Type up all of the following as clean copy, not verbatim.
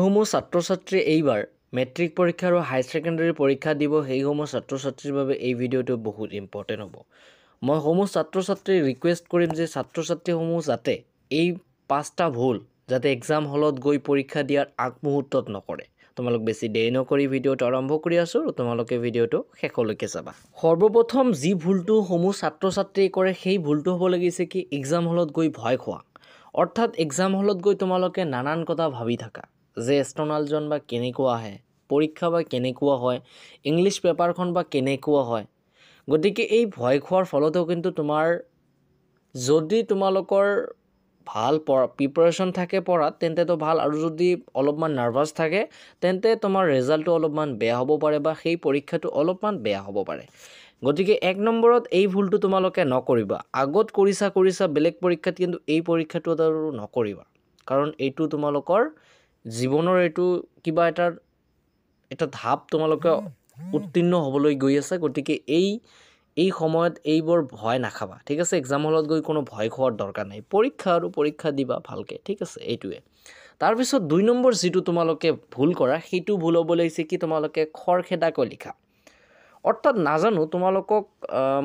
যিসমূহ ছাত্ৰ ছাত্ৰী এইবাৰ মেট্ৰিক পৰীক্ষা আৰু হাই ছেকেণ্ডাৰী পৰীক্ষা দিব সেইসমূহ ছাত্ৰ ছাত্ৰীৰ বাবে এই ভিডিঅ'টো বহুত ইম্পৰ্টেণ্ট হ'ব। মই সমূহ ছাত্ৰ ছাত্ৰীক ৰিকুৱেষ্ট কৰিম যে ছাত্ৰ ছাত্ৰীসমূহ যাতে এই 5টা ভুল যাতে এক্সাম হলত গৈ পৰীক্ষা দিয়াৰ আগমুহূৰ্তত নকৰে। তোমালোক বেছি দেৰি নকৰি ভিডিঅ'টো আৰম্ভ কৰি আছোঁ আৰু তোমালোকে ভিডিঅ'টো শেষলৈকে চাবা। সৰ্বপ্ৰথম যি ভুলটো সমূহ ছাত্ৰ ছাত্ৰীয়ে কৰে সেই ভুলটো হ'ব লাগিছে কি এক্সাম হলত গৈ ভয় খোৱা। অৰ্থাৎ এক্সাম হলত গৈ তোমালোকে নানান কথা ভাবি থাকা যে এক্সটাৰ্নেলজন বা কেনেকুৱা আহে, পৰীক্ষা বা কেনেকুৱা হয়, ইংলিছ পেপাৰখন বা কেনেকুৱা হয়। গতিকে এই ভয় খোৱাৰ ফলতো কিন্তু তোমাৰ যদি তোমালোকৰ ভাল প্ৰিপাৰেশ্যন থাকে পঢ়াত তেন্তেতো ভাল, আৰু যদি অলপমান নাৰ্ভাছ থাকে তেন্তে তোমাৰ ৰেজাল্টটো অলপমান বেয়া হ'ব পাৰে বা সেই পৰীক্ষাটো অলপমান বেয়া হ'ব পাৰে। গতিকে 1 নম্বৰত এই ভুলটো তোমালোকে নকৰিবা। আগত কৰিছা বেলেগ পৰীক্ষাত, কিন্তু এই পৰীক্ষাটো আৰু নকৰিবা, কাৰণ এইটো তোমালোকৰ জীৱনৰ এইটো কিবা এটা ধাপ তোমালোকে উত্তীৰ্ণ হ'বলৈ গৈ আছে। গতিকে এই সময়ত এইবোৰ ভয় নাখাবা, ঠিক আছে। এক্সাম হলত গৈ কোনো ভয় খোৱাৰ দৰকাৰ নাই, পৰীক্ষা দিবা ভালকৈ, ঠিক আছে। এইটোৱে। তাৰপিছত 2 নম্বৰ যিটো তোমালোকে ভুল কৰা সেইটো ভুল হ'ব লাগিছে কি তোমালোকে খৰখেদাকৈ লিখা। অৰ্থাৎ নাজানো তোমালোকক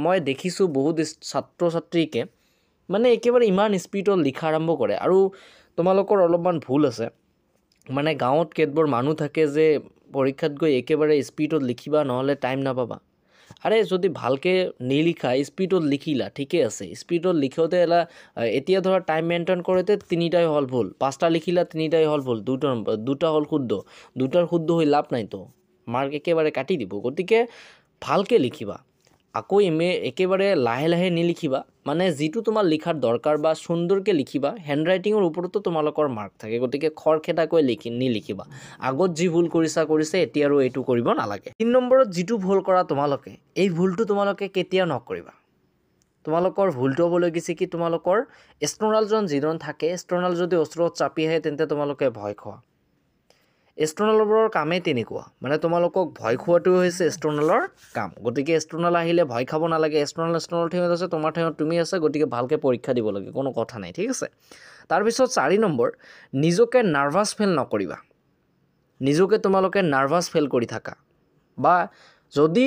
মই দেখিছোঁ বহুত ছাত্ৰ ছাত্ৰীকে মানে একেবাৰে ইমান স্পীডত লিখা আৰম্ভ কৰে, আৰু তোমালোকৰ অলপমান ভুল আছে। মানে গাঁৱত কেতবোৰ মানুহ থাকে যে পৰীক্ষাত গৈ একেবাৰে স্পীডত লিখিবা নহ'লে টাইম নাপাবা। আৰে যদি ভালকৈ নিলিখা স্পীডত লিখিলা ঠিকে আছে, স্পীডত লিখোঁতে এতিয়া ধৰা টাইম মেইনটেইন কৰোঁতে 3টাই হ'ল ভুল, 5টা লিখিলা 3টাই হ'ল ভুল, 2টা হ'ল শুদ্ধ, 2টাৰ শুদ্ধ হৈ লাভ নাইতো, মাৰ্ক একেবাৰে কাটি দিব। গতিকে ভালকৈ লিখিবা, আকৌ একেবাৰে লাহে লাহে নিলিখিবা, মানে যিটো তোমাৰ লিখাৰ দৰকাৰ বা সুন্দৰকৈ লিখিবা। হেণ্ডৰাইটিঙৰ ওপৰতো তোমালোকৰ মাৰ্ক থাকে, গতিকে খৰখেদাকৈ নিলিখিবা। আগত যি ভুল কৰিছে এতিয়া আৰু এইটো কৰিব নালাগে। 3 নম্বৰত যিটো ভুল কৰা তোমালোকে, এই ভুলটো তোমালোকে কেতিয়াও নকৰিবা। তোমালোকৰ ভুলটো হ'ব লাগিছে কি তোমালোকৰ এক্সটাৰ্নেলজন যিজন থাকে, এক্সটাৰ্নেল যদি ওচৰত চাপি আহে তেন্তে তোমালোকে ভয় খোৱা। এক্সটাৰ্নেলবোৰৰ কামেই তেনেকুৱা, মানে তোমালোকক ভয় খোৱাটো হৈছে এক্সটাৰ্নেলৰ কাম। গতিকে এক্সটাৰ্নেল আহিলে ভয় খাব নালাগে। এক্সটাৰ্নেল ঠাইত আছে, তোমাৰ ঠাইত তুমি আছে, গতিকে ভালকৈ পৰীক্ষা দিব লাগে, কোনো কথা নাই, ঠিক আছে। তাৰপিছত 4 নম্বৰ, নিজকে নাৰ্ভাছ ফিল নকৰিবা। নিজকে তোমালোকে নাৰ্ভাছ ফিল কৰি থাকা, বা যদি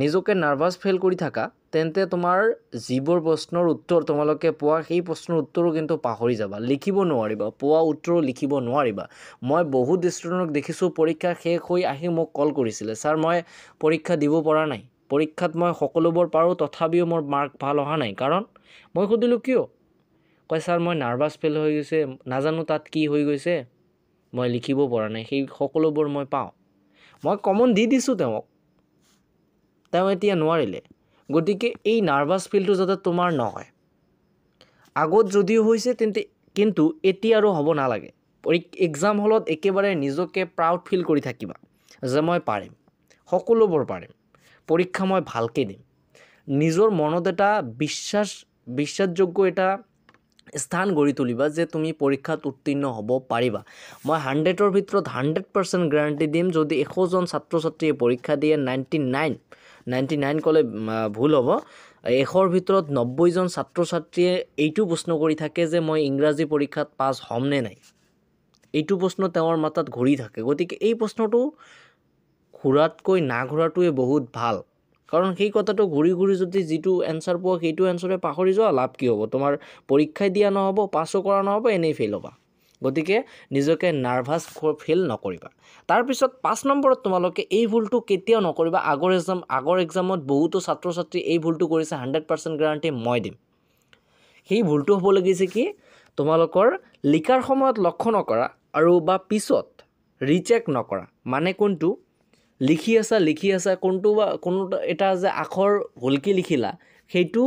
নিজকে নাৰ্ভাছ ফিল কৰি থাকা তেন্তে তোমাৰ যিবোৰ প্ৰশ্নৰ উত্তৰ তোমালোকে পোৱা সেই প্ৰশ্নৰ উত্তৰো কিন্তু পাহৰি যাবা, লিখিব নোৱাৰিবা, পোৱা উত্তৰো লিখিব নোৱাৰিবা। মই বহুত ষ্টুডেণ্টক দেখিছোঁ পৰীক্ষা শেষ হৈ আহি মোক কল কৰিছিলে, ছাৰ মই পৰীক্ষা দিব পৰা নাই, পৰীক্ষাত মই সকলোবোৰ পাৰোঁ তথাপিও মোৰ মাৰ্ক ভাল অহা নাই। কাৰণ মই সুধিলোঁ কিয়? কয় ছাৰ মই নাৰ্ভাছ ফিল হৈ গৈছে, নাজানো তাত কি হৈ গৈছে, মই লিখিব পৰা নাই, সেই সকলোবোৰ মই পাওঁ। মই কমন দি দিছোঁ তেওঁক, তেওঁ এতিয়া নোৱাৰিলে। গতিকে এই নাৰ্ভাছ ফিলটো যাতে তোমাৰ নহয়। আগত যদিও হৈছে কিন্তু এতিয়া আৰু হ'ব নালাগে। এক্সাম হলত একেবাৰে নিজকে প্ৰাউড ফিল কৰি থাকিবা যে মই পাৰিম, সকলোবোৰ পাৰিম, পৰীক্ষা মই ভালকৈ দিম। নিজৰ মনত এটা বিশ্বাসযোগ্য এটা স্থান গঢ়ি তুলিবা যে তুমি পৰীক্ষাত উত্তীৰ্ণ হ'ব পাৰিবা। মই 100ৰ ভিতৰত 100% গেৰাণ্টি দিম, যদি 100জন ছাত্ৰ ছাত্ৰীয়ে পৰীক্ষা দিয়ে 99 ক'লে ভুল হ'ব, 100ৰ ভিতৰত 90জন ছাত্ৰ ছাত্ৰীয়ে এইটো প্ৰশ্ন কৰি থাকে যে মই ইংৰাজী পৰীক্ষাত পাছ হ'ম নে নাই। এইটো প্ৰশ্ন তেওঁৰ মাথাত ঘূৰি থাকে। গতিকে এই প্ৰশ্নটো ঘূৰাতকৈ নাঘূৰাটোৱে বহুত ভাল, কাৰণ সেই কথাটো ঘূৰি যদি যিটো এনচাৰ পোৱা সেইটো এনচাৰে পাহৰি যোৱা, লাভ কি হ'ব? তোমাৰ পৰীক্ষাই দিয়া নহ'ব, পাছো কৰা নহ'ব, এনেই ফেইল হ'বা। গতিকে নিজকে নাৰ্ভাছ ফিল নকৰিবা। তাৰপিছত 5 নম্বৰত তোমালোকে এই ভুলটো কেতিয়াও নকৰিবা। আগৰ এক্সামত বহুতো ছাত্ৰ ছাত্ৰী এই ভুলটো কৰিছে, 100% গেৰাণ্টি মই দিম। সেই ভুলটো হ'ব লাগিছে কি তোমালোকৰ লিখাৰ সময়ত লক্ষ্য নকৰা আৰু বা পিছত ৰিচেক নকৰা। মানে কোনটো লিখি আছা কোনো এটা যে আখৰ ভুলকৈ লিখিলা সেইটো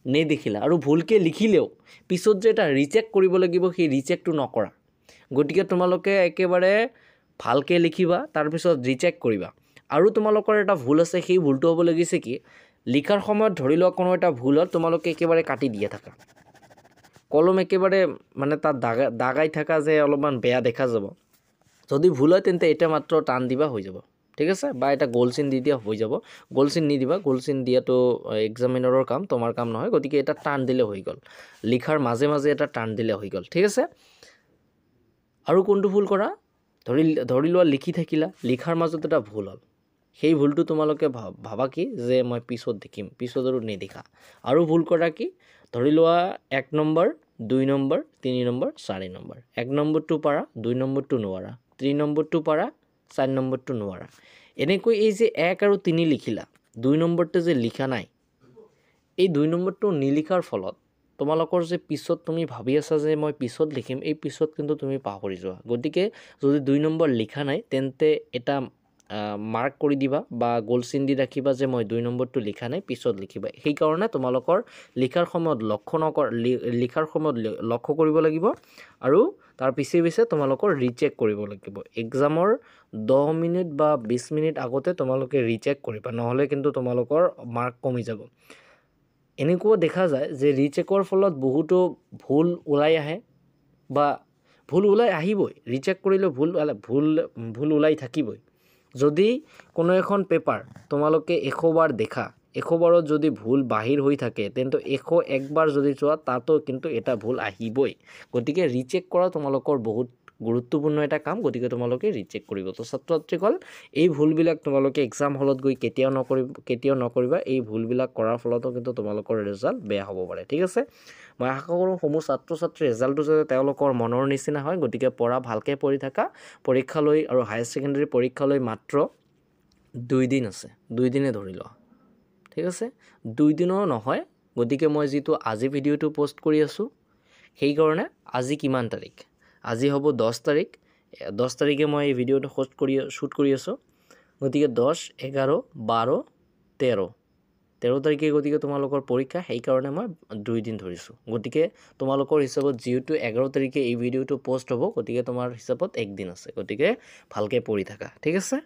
নেদেখিলা, আৰু ভুলকৈ লিখিলেও পিছত যে এটা ৰিচেক কৰিব লাগিব সেই ৰিচেকটো নকৰা। গতিকে তোমালোকে একেবাৰে ভালকৈ লিখিবা, তাৰপিছত ৰিচেক কৰিবা। আৰু তোমালোকৰ এটা ভুল আছে, সেই ভুলটো হ'ব লাগিছে কি লিখাৰ সময়ত ধৰি লোৱা কোনো এটা ভুলত তোমালোকে একেবাৰে কাটি দিয়ে থাকা, কলম একেবাৰে মানে তাত দাগাই থাকা যে অলপমান বেয়া দেখা যাব। যদি ভুল হয় তেন্তে এটা মাত্ৰ টান দিবা হৈ যাব, ঠিক আছে, বা এটা গ'ল চিন দি দিয়া হৈ যাব। গ'ল চিন নিদিবা, গ'ল চিন দিয়াটো এক্সামিনাৰৰ কাম, তোমাৰ কাম নহয়। গতিকে এটা টান দিলে হৈ গ'ল, লিখাৰ মাজে এটা টান দিলে হৈ গ'ল, ঠিক আছে। আৰু কোনটো ভুল কৰা? ধৰি লোৱা লিখি থাকিলা, লিখাৰ মাজত এটা ভুল হ'ল, সেই ভুলটো তোমালোকে ভাবা কি যে মই পিছত দেখিম, পিছত আৰু নেদেখা। আৰু ভুল কৰা কি, ধৰি লোৱা 1 নম্বৰ 2 নম্বৰ 3 নম্বৰ 4 নম্বৰ, 1 নম্বৰটো পাৰা, 2 নম্বৰটো নোৱাৰা, 3 নম্বৰটো পাৰা, 4 নম্বৰটো নোৱাৰা। এনেকৈ এই যে 1 আৰু 3 লিখিলা, 2 নম্বৰটো যে লিখা নাই, এই 2 নম্বৰটো নিলিখাৰ ফলত তোমালোকৰ যে পিছত তুমি ভাবি আছা যে মই পিছত লিখিম, এই পিছত কিন্তু তুমি পাহৰি যোৱা। গতিকে যদি 2 নম্বৰ লিখা নাই তেন্তে এটা মাৰ্ক কৰি দিবা বা গোল চিন দি ৰাখিবা যে মই 2 নম্বৰটো লিখা নাই, পিছত লিখিবা। সেইকাৰণে তোমালোকৰ লিখাৰ সময়ত লিখাৰ সময়ত লক্ষ্য কৰিব লাগিব আৰু তাৰ পিছে পিছে তোমালোকৰ ৰিচেক কৰিব লাগিব। এক্সামৰ 10 মিনিট বা 20 মিনিট আগতে তোমালোকে ৰিচেক কৰিবা, নহ'লে কিন্তু তোমালোকৰ মাৰ্ক কমি যাব। এনেকুৱা দেখা যায় যে ৰিচেকৰ ফলত বহুতো ভুল ওলাই আহে বা ভুল ওলাই আহিবই, ৰিচেক কৰিলে ভুল ওলাই থাকিবই। যদি কোনো এখন পেপাৰ তোমালোকে 100 বাৰ দেখা, 100 বাৰত যদি ভুল বাহিৰ হৈ থাকে তেন্তে 101 বাৰ যদি চোৱা তাতো কিন্তু এটা ভুল আহিবই। গতিকে ৰিচেক কৰা তোমালোকৰ বহুত গুৰুত্বপূৰ্ণ এটা কাম, গতিকে তোমালোকে ৰিচেক কৰিব। তো ছাত্ৰ ছাত্ৰীসকল, এই ভুলবিলাক তোমালোকে এক্সাম হলত গৈ কেতিয়াও নকৰিবা। এই ভুলবিলাক কৰাৰ ফলতো কিন্তু তোমালোকৰ ৰিজাল্ট বেয়া হ'ব পাৰে। ঠিক আছে, মই আশা কৰোঁ সমূহ ছাত্ৰ ছাত্ৰীৰ ৰিজাল্টটো যাতে তেওঁলোকৰ মনৰ নিচিনা হয়। গতিকে ভালকৈ পঢ়ি থাকা। পৰীক্ষালৈ আৰু হায়াৰ ছেকেণ্ডেৰী পৰীক্ষালৈ মাত্ৰ 2 দিন আছে, 2 দিনে ধৰি লোৱা। ঠিক আছে, 2 দিনো নহয়। গতিকে মই যিটো আজি ভিডিঅ'টো পষ্ট কৰি আছোঁ, সেইকাৰণে আজি কিমান তাৰিখ, আজি হ'ব 10 তাৰিখ। 10 তাৰিখে মই এই ভিডিঅ'টো শ্বুট কৰি আছোঁ। গতিকে 10, 11, 12, 13 তাৰিখে গতিকে তোমালোকৰ পৰীক্ষা, সেইকাৰণে মই 2 দিন ধৰিছোঁ। গতিকে তোমালোকৰ হিচাপত যিহেতু 11 তাৰিখে এই ভিডিঅ'টো পষ্ট হ'ব, গতিকে তোমাৰ হিচাপত 1 দিন আছে। গতিকে ভালকৈ পঢ়ি থাকা। ঠিক আছে।